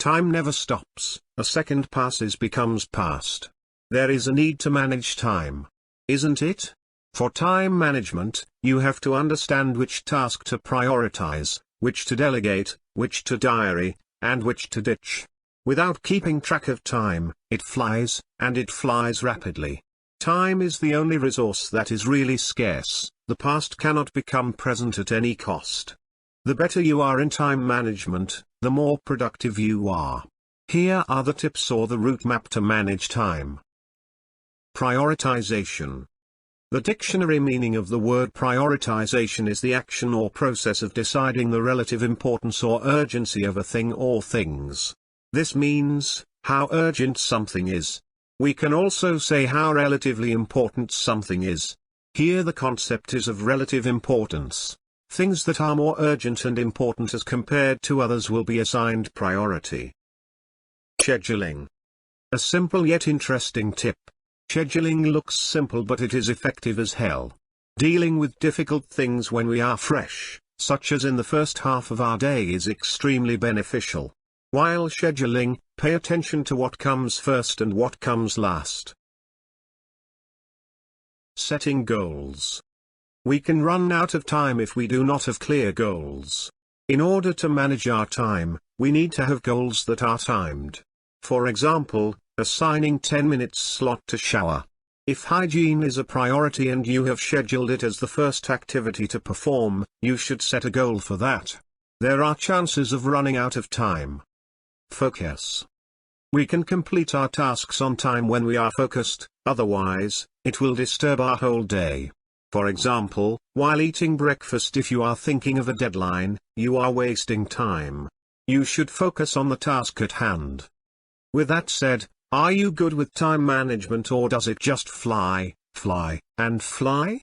Time never stops, a second passes becomes past. There is a need to manage time. Isn't it? For time management, you have to understand which task to prioritize, which to delegate, which to diary, and which to ditch. Without keeping track of time, it flies, and it flies rapidly. Time is the only resource that is really scarce. The past cannot become present at any cost. The better you are in time management, the more productive you are. Here are the tips or the route map to manage time. Prioritization. The dictionary meaning of the word prioritization is the action or process of deciding the relative importance or urgency of a thing or things. This means, how urgent something is. We can also say how relatively important something is. Here the concept is of relative importance. Things that are more urgent and important as compared to others will be assigned priority. Scheduling. A simple yet interesting tip. Scheduling looks simple but it is effective as hell. Dealing with difficult things when we are fresh, such as in the first half of our day, is extremely beneficial. While scheduling, pay attention to what comes first and what comes last. Setting goals. We can run out of time if we do not have clear goals. In order to manage our time, we need to have goals that are timed. For example, assigning 10 minutes slot to shower. If hygiene is a priority and you have scheduled it as the first activity to perform, you should set a goal for that. There are chances of running out of time. Focus. We can complete our tasks on time when we are focused, otherwise, it will disturb our whole day. For example, while eating breakfast, if you are thinking of a deadline, you are wasting time. You should focus on the task at hand. With that said, are you good with time management, or does it just fly, and fly?